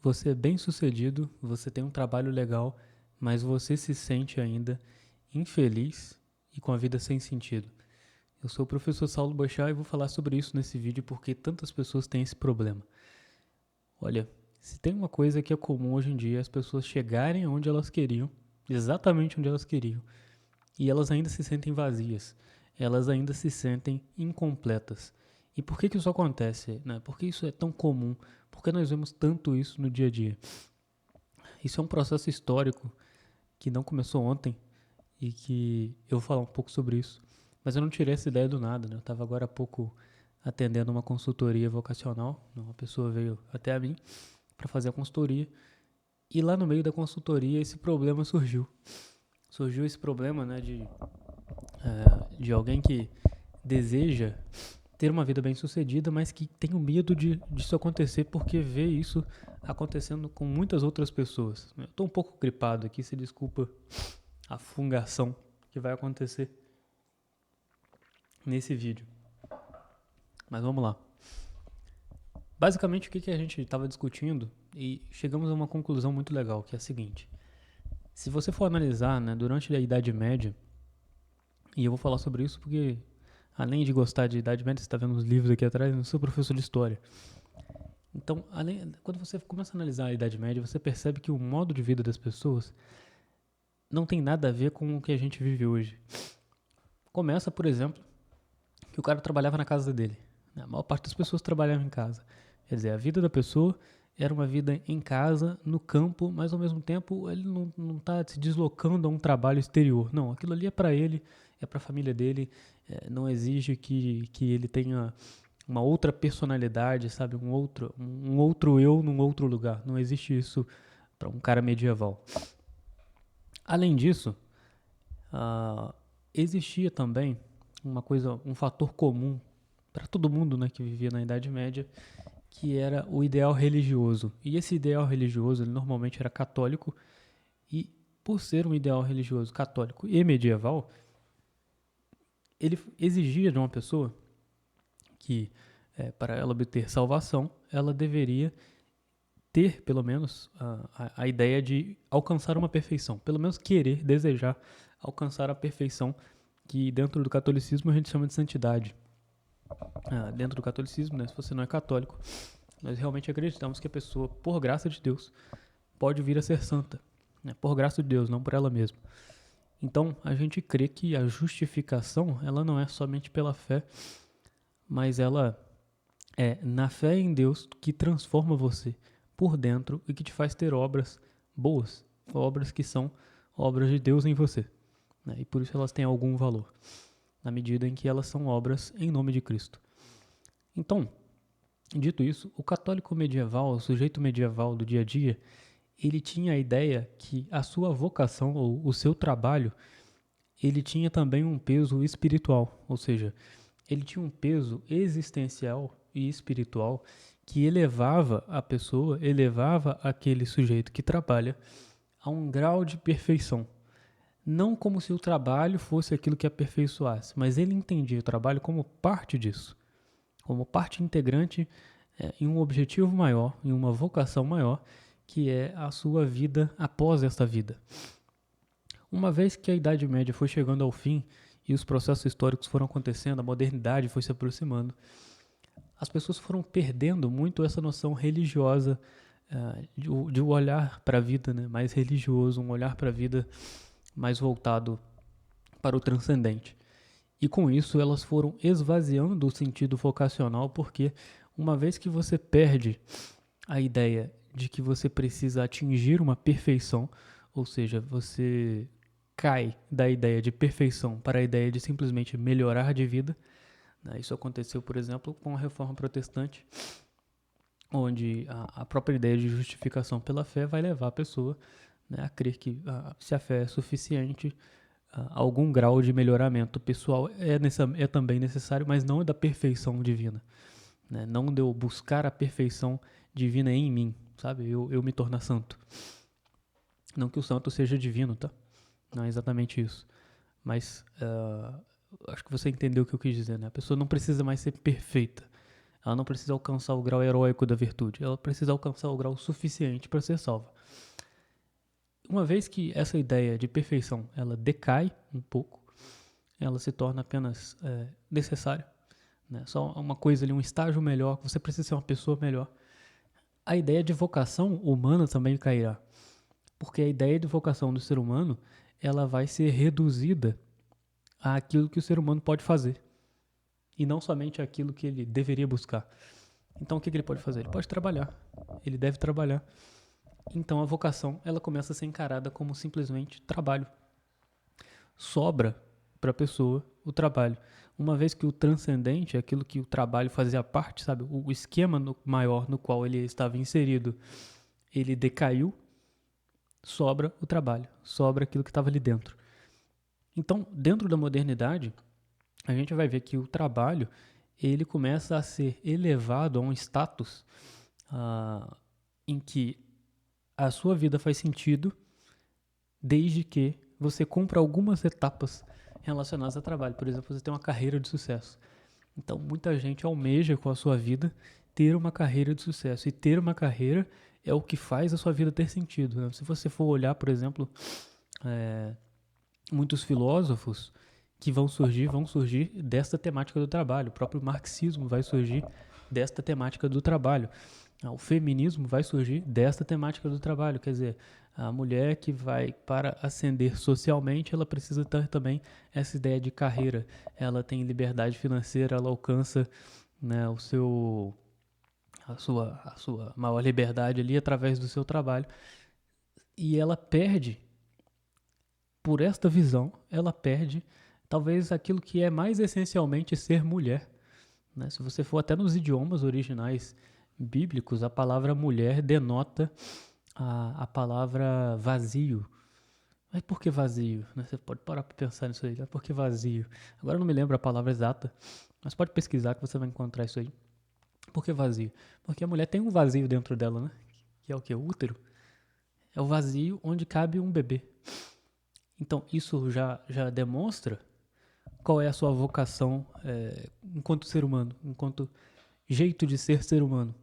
você é bem-sucedido, você tem um trabalho legal, mas você se sente ainda infeliz e com a vida sem sentido. Eu sou o professor Saulo Boixá e vou falar sobre isso nesse vídeo porque tantas pessoas têm esse problema. Olha, se tem uma coisa que é comum hoje em dia, é as pessoas chegarem onde elas queriam, exatamente onde elas queriam, e elas ainda se sentem vazias, elas ainda se sentem incompletas. E por que isso acontece? Né? Por que isso é tão comum? Por que nós vemos tanto isso no dia a dia? Isso é um processo histórico que não começou ontem e que eu vou falar um pouco sobre isso. Mas eu não tirei essa ideia do nada, né? Eu estava agora há pouco atendendo uma consultoria vocacional, uma pessoa veio até a mim para fazer a consultoria e lá no meio da consultoria esse problema surgiu. Surgiu esse problema, né, de alguém que deseja ter uma vida bem sucedida, mas que tem o medo disso acontecer porque vê isso acontecendo com muitas outras pessoas. Eu estou um pouco gripado aqui, se desculpa a fungação que vai acontecer nesse vídeo. Mas vamos lá. Basicamente, o que a gente estava discutindo e chegamos a uma conclusão muito legal, que é a seguinte. Se você for analisar, né, durante a Idade Média, e eu vou falar sobre isso porque, além de gostar de Idade Média, você está vendo os livros aqui atrás, eu sou professor de História. Então, quando você começa a analisar a Idade Média, você percebe que o modo de vida das pessoas não tem nada a ver com o que a gente vive hoje. Começa, por exemplo, que o cara trabalhava na casa dele. A maior parte das pessoas trabalhava em casa. Quer dizer, a vida da pessoa era uma vida em casa, no campo, mas ao mesmo tempo ele não está se deslocando a um trabalho exterior. Não, aquilo ali é para ele, é para a família dele, não exige que ele tenha uma outra personalidade, sabe? Um outro eu num outro lugar. Não existe isso para um cara medieval. Além disso, existia também um fator comum para todo mundo, né, que vivia na Idade Média, que era o ideal religioso. E esse ideal religioso, ele normalmente era católico, e por ser um ideal religioso católico e medieval, ele exigia de uma pessoa que, para ela obter salvação, ela deveria ter, pelo menos, a ideia de alcançar uma perfeição. Pelo menos querer, desejar alcançar a perfeição, que dentro do catolicismo a gente chama de santidade. Dentro do catolicismo, né, se você não é católico, nós realmente acreditamos que a pessoa, por graça de Deus, pode vir a ser santa. Né, por graça de Deus, não por ela mesma. Então, a gente crê que a justificação, ela não é somente pela fé, mas ela é na fé em Deus que transforma você por dentro e que te faz ter obras boas, obras que são obras de Deus em você. Né? E por isso elas têm algum valor, na medida em que elas são obras em nome de Cristo. Então, dito isso, o católico medieval, o sujeito medieval do dia a dia, ele tinha a ideia que a sua vocação ou o seu trabalho, ele tinha também um peso espiritual, ou seja, ele tinha um peso existencial e espiritual que elevava a pessoa, elevava aquele sujeito que trabalha a um grau de perfeição. Não como se o trabalho fosse aquilo que aperfeiçoasse, mas ele entendia o trabalho como parte disso, como parte integrante em um objetivo maior, em uma vocação maior, que é a sua vida após esta vida. Uma vez que a Idade Média foi chegando ao fim e os processos históricos foram acontecendo, a modernidade foi se aproximando, as pessoas foram perdendo muito essa noção religiosa de um olhar para a vida, né, mais religioso, um olhar para a vida mais voltado para o transcendente. E com isso elas foram esvaziando o sentido vocacional, porque uma vez que você perde a ideia de que você precisa atingir uma perfeição, ou seja, você cai da ideia de perfeição para a ideia de simplesmente melhorar de vida. Isso aconteceu, por exemplo, com a Reforma Protestante, onde a própria ideia de justificação pela fé vai levar a pessoa, né, a crer que se a fé é suficiente, algum grau de melhoramento pessoal é também necessário, mas não é da perfeição divina. Né? Não de eu buscar a perfeição divina em mim, sabe? Eu me tornar santo. Não que o santo seja divino, tá? Não é exatamente isso. Mas acho que você entendeu o que eu quis dizer, né? A pessoa não precisa mais ser perfeita. Ela não precisa alcançar o grau heróico da virtude. Ela precisa alcançar o grau suficiente para ser salva. Uma vez que essa ideia de perfeição ela decai um pouco, ela se torna apenas necessária, né? Só uma coisa ali, um estágio melhor, você precisa ser uma pessoa melhor. A ideia de vocação humana também cairá, porque a ideia de vocação do ser humano ela vai ser reduzida àquilo que o ser humano pode fazer e não somente àquilo que ele deveria buscar. Então o que ele pode fazer? Ele pode trabalhar, ele deve trabalhar. Então a vocação ela começa a ser encarada como simplesmente trabalho. Sobra para a pessoa o trabalho. Uma vez que o transcendente, aquilo que o trabalho fazia parte, sabe, o esquema maior no qual ele estava inserido, ele decaiu, sobra o trabalho, sobra aquilo que estava ali dentro. Então, dentro da modernidade, a gente vai ver que o trabalho ele começa a ser elevado a um status em que a sua vida faz sentido desde que você cumpra algumas etapas relacionadas ao trabalho. Por exemplo, você tem uma carreira de sucesso. Então, muita gente almeja com a sua vida ter uma carreira de sucesso. E ter uma carreira é o que faz a sua vida ter sentido, né? Se você for olhar, por exemplo, muitos filósofos que vão surgir desta temática do trabalho. O próprio marxismo vai surgir desta temática do trabalho. O feminismo vai surgir desta temática do trabalho. Quer dizer, a mulher que vai para ascender socialmente, ela precisa ter também essa ideia de carreira. Ela tem liberdade financeira, ela alcança, né, a sua maior liberdade ali através do seu trabalho. E ela perde, por esta visão, ela perde talvez aquilo que é mais essencialmente ser mulher, né? Se você for até nos idiomas originais bíblicos, a palavra mulher denota a palavra vazio. Mas por que vazio? Você pode parar para pensar nisso aí. Mas por que vazio? Agora eu não me lembro a palavra exata, mas pode pesquisar que você vai encontrar isso aí. Por que vazio? Porque a mulher tem um vazio dentro dela, né? Que é o que? O útero. É o vazio onde cabe um bebê. Então isso já demonstra qual é a sua vocação enquanto ser humano, enquanto jeito de ser humano.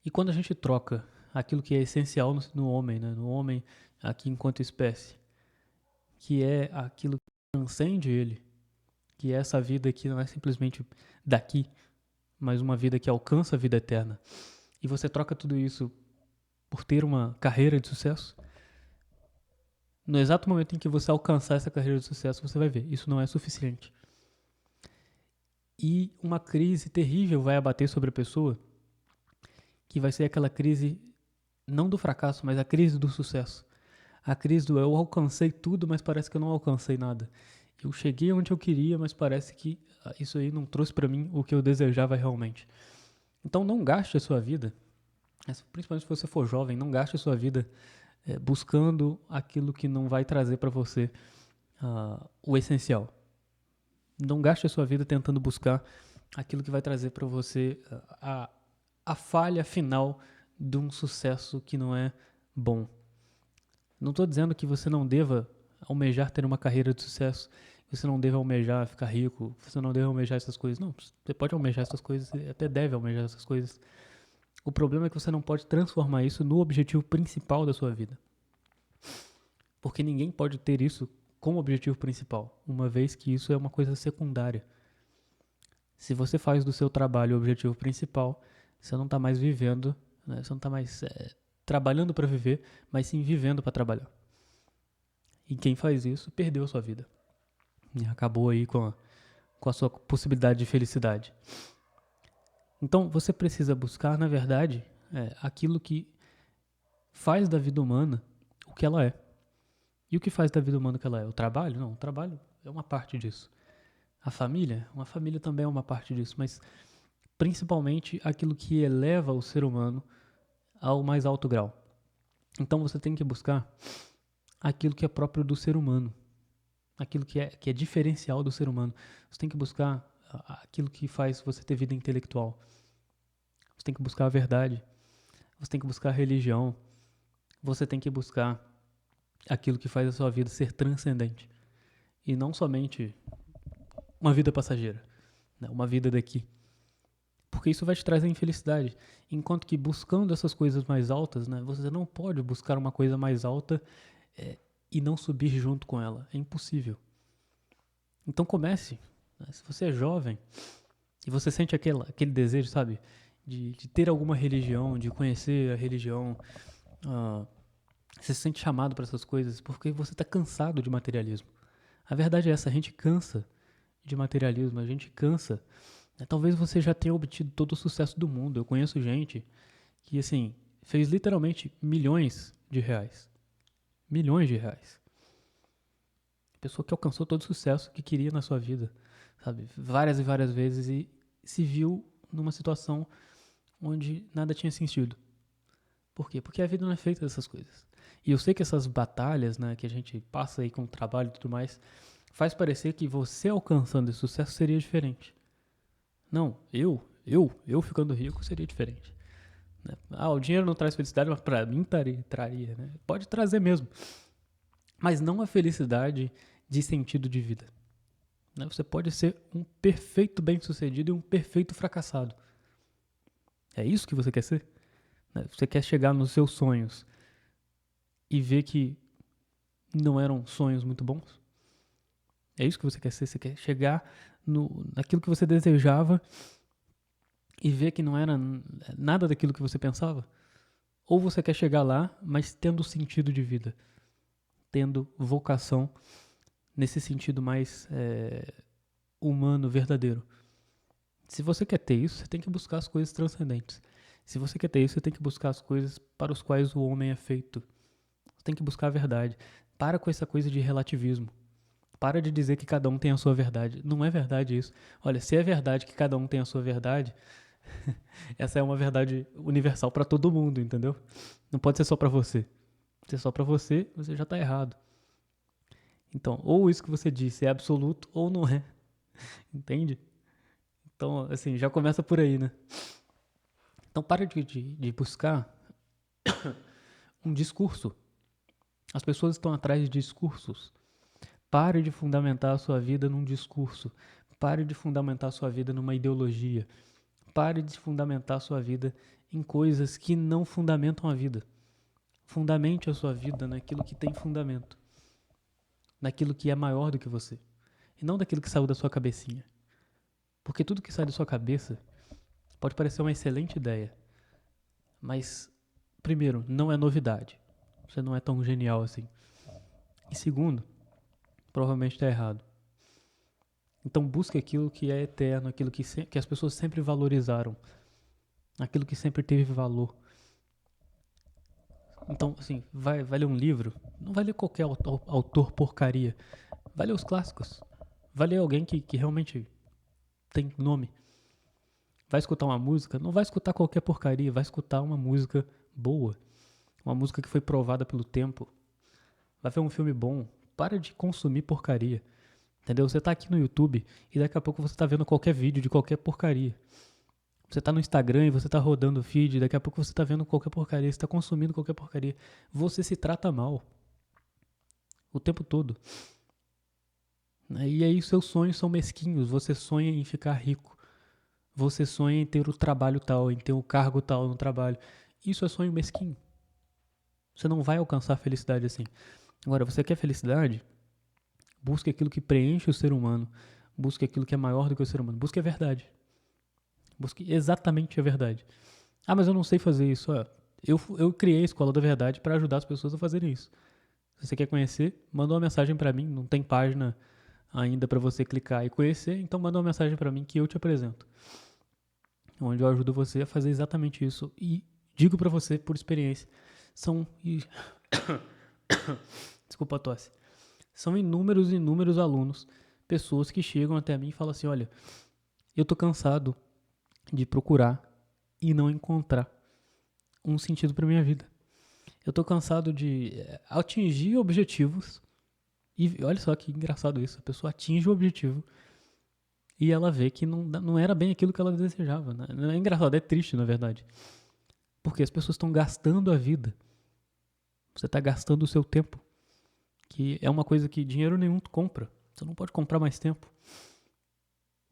E quando a gente troca aquilo que é essencial no homem, né? No homem aqui enquanto espécie, que é aquilo que transcende ele, que é essa vida que não é simplesmente daqui, mas uma vida que alcança a vida eterna. E você troca tudo isso por ter uma carreira de sucesso. No exato momento em que você alcançar essa carreira de sucesso, você vai ver, isso não é suficiente. E uma crise terrível vai abater sobre a pessoa, que vai ser aquela crise, não do fracasso, mas a crise do sucesso. A crise do eu alcancei tudo, mas parece que eu não alcancei nada. Eu cheguei onde eu queria, mas parece que isso aí não trouxe para mim o que eu desejava realmente. Então não gaste a sua vida, principalmente se você for jovem, não gaste a sua vida buscando aquilo que não vai trazer para você o essencial. Não gaste a sua vida tentando buscar aquilo que vai trazer para você a falha final de um sucesso que não é bom. Não estou dizendo que você não deva almejar ter uma carreira de sucesso, que você não deva almejar ficar rico, que você não deva almejar essas coisas. Não, você pode almejar essas coisas, você até deve almejar essas coisas. O problema é que você não pode transformar isso no objetivo principal da sua vida. Porque ninguém pode ter isso como objetivo principal, uma vez que isso é uma coisa secundária. Se você faz do seu trabalho o objetivo principal, você não está mais vivendo, né? Você não está mais trabalhando para viver, mas sim vivendo para trabalhar. E quem faz isso perdeu a sua vida. E acabou aí com a sua possibilidade de felicidade. Então você precisa buscar, na verdade, aquilo que faz da vida humana o que ela é. E o que faz da vida humana o que ela é? O trabalho? Não, o trabalho é uma parte disso. A família? Uma família também é uma parte disso, mas principalmente aquilo que eleva o ser humano ao mais alto grau. Então você tem que buscar aquilo que é próprio do ser humano, aquilo que é diferencial do ser humano. Você tem que buscar aquilo que faz você ter vida intelectual. Você tem que buscar a verdade. Você tem que buscar a religião. Você tem que buscar aquilo que faz a sua vida ser transcendente. E não somente uma vida passageira, né? Uma vida daqui. Porque isso vai te trazer infelicidade. Enquanto que buscando essas coisas mais altas, né, você não pode buscar uma coisa mais alta e não subir junto com ela. É impossível. Então comece. Né? Se você é jovem e você sente aquele desejo, sabe, de ter alguma religião, de conhecer a religião, você se sente chamado para essas coisas porque você está cansado de materialismo. A verdade é essa, a gente cansa de materialismo, a gente cansa. Talvez você já tenha obtido todo o sucesso do mundo. Eu conheço gente que, assim, fez literalmente milhões de reais. Milhões de reais. Pessoa que alcançou todo o sucesso que queria na sua vida, sabe? Várias e várias vezes e se viu numa situação onde nada tinha sentido. Por quê? Porque a vida não é feita dessas coisas. E eu sei que essas batalhas, né, que a gente passa aí com o trabalho e tudo mais, faz parecer que você alcançando esse sucesso seria diferente. Não, eu ficando rico seria diferente. Né? O dinheiro não traz felicidade, mas pra mim traria, né? Pode trazer mesmo. Mas não a felicidade de sentido de vida. Né? Você pode ser um perfeito bem-sucedido e um perfeito fracassado. É isso que você quer ser? Né? Você quer chegar nos seus sonhos e ver que não eram sonhos muito bons? É isso que você quer ser? Você quer chegar naquilo que você desejava e ver que não era nada daquilo que você pensava? Ou você quer chegar lá, mas tendo sentido de vida, tendo vocação nesse sentido mais humano, verdadeiro? Se você quer ter isso, você tem que buscar as coisas transcendentes. Se você quer ter isso, você tem que buscar as coisas para os quais o homem é feito. Você tem que buscar a verdade. Para com essa coisa de relativismo. Para de dizer que cada um tem a sua verdade. Não é verdade isso. Olha, se é verdade que cada um tem a sua verdade, essa é uma verdade universal para todo mundo, entendeu? Não pode ser só para você. Se é só para você, você já está errado. Então, ou isso que você disse é absoluto ou não é. Entende? Então, assim, já começa por aí, né? Então, para de buscar um discurso. As pessoas estão atrás de discursos. Pare de fundamentar a sua vida num discurso. Pare de fundamentar a sua vida numa ideologia. Pare de fundamentar a sua vida em coisas que não fundamentam a vida. Fundamente a sua vida naquilo que tem fundamento. Naquilo que é maior do que você. E não daquilo que saiu da sua cabecinha. Porque tudo que sai da sua cabeça pode parecer uma excelente ideia. Mas, primeiro, não é novidade. Você não é tão genial assim. E segundo, provavelmente está errado. Então busque aquilo que é eterno, aquilo que as pessoas sempre valorizaram, aquilo que sempre teve valor. Então, assim, vai ler um livro, não vai ler qualquer autor porcaria, vai ler os clássicos, vai ler alguém que realmente tem nome. Vai escutar uma música, não vai escutar qualquer porcaria, vai escutar uma música boa, uma música que foi provada pelo tempo. Vai ver um filme bom, para de consumir porcaria. Entendeu? Você tá aqui no YouTube e daqui a pouco você tá vendo qualquer vídeo de qualquer porcaria. Você tá no Instagram e você tá rodando o feed, daqui a pouco você tá vendo qualquer porcaria, você tá consumindo qualquer porcaria. Você se trata mal. O tempo todo. E aí seus sonhos são mesquinhos. Você sonha em ficar rico. Você sonha em ter o trabalho tal, em ter o cargo tal no trabalho. Isso é sonho mesquinho. Você não vai alcançar a felicidade assim. Agora, você quer felicidade? Busque aquilo que preenche o ser humano. Busque aquilo que é maior do que o ser humano. Busque a verdade. Busque exatamente a verdade. Mas eu não sei fazer isso. Eu criei a Escola da Verdade para ajudar as pessoas a fazerem isso. Se você quer conhecer, manda uma mensagem para mim. Não tem página ainda para você clicar e conhecer, então manda uma mensagem para mim que eu te apresento. Onde eu ajudo você a fazer exatamente isso. E digo para você, por experiência, desculpa a tosse. São inúmeros alunos, pessoas que chegam até mim e falam assim, olha, eu tô cansado de procurar e não encontrar um sentido para minha vida. Eu tô cansado de atingir objetivos e olha só que engraçado isso, a pessoa atinge o objetivo e ela vê que não era bem aquilo que ela desejava. Né? Não é engraçado, é triste na verdade. Porque as pessoas estão gastando a vida. Você está gastando o seu tempo. Que é uma coisa que dinheiro nenhum compra. Você não pode comprar mais tempo.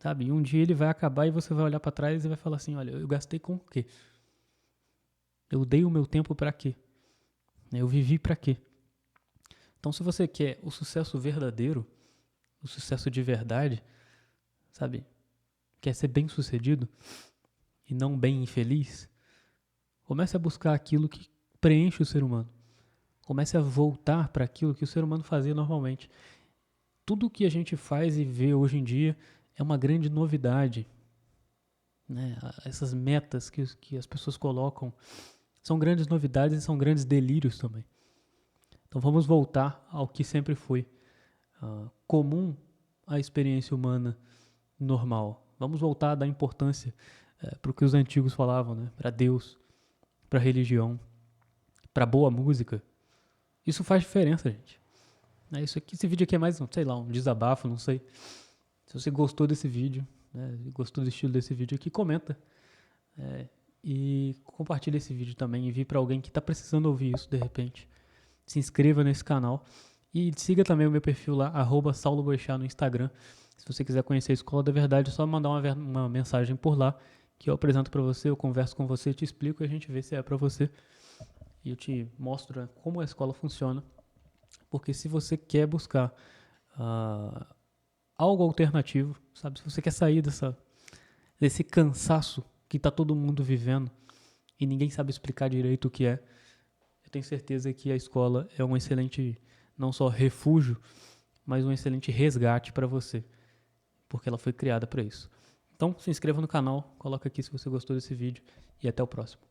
sabe? E um dia ele vai acabar e você vai olhar pra trás e vai falar assim, olha, eu gastei com o quê? Eu dei o meu tempo pra quê? Eu vivi pra quê? Então, se você quer o sucesso verdadeiro, o sucesso de verdade, sabe? Quer ser bem sucedido e não bem infeliz, comece a buscar aquilo que preenche o ser humano. Comece a voltar para aquilo que o ser humano fazia normalmente. Tudo que a gente faz e vê hoje em dia é uma grande novidade. Né? Essas metas que as pessoas colocam são grandes novidades e são grandes delírios também. Então vamos voltar ao que sempre foi comum à experiência humana normal. Vamos voltar a dar importância para o que os antigos falavam, né? Para Deus, para religião, para boa música. Isso faz diferença, gente. Esse vídeo aqui é mais, sei lá, um desabafo, não sei. Se você gostou desse vídeo, né, gostou do estilo desse vídeo aqui, comenta. E compartilha esse vídeo também. Envie para alguém que está precisando ouvir isso de repente. Se inscreva nesse canal. E siga também o meu perfil lá, @sauloboixá no Instagram. Se você quiser conhecer a Escola da Verdade, é só mandar uma mensagem por lá, que eu apresento para você, eu converso com você, te explico e a gente vê se é para você. E eu te mostro como a escola funciona. Porque se você quer buscar algo alternativo, sabe? Se você quer sair desse cansaço que está todo mundo vivendo e ninguém sabe explicar direito o que é, eu tenho certeza que a escola é um excelente, não só refúgio, mas um excelente resgate para você, porque ela foi criada para isso. Então, se inscreva no canal, coloca aqui se você gostou desse vídeo e até o próximo.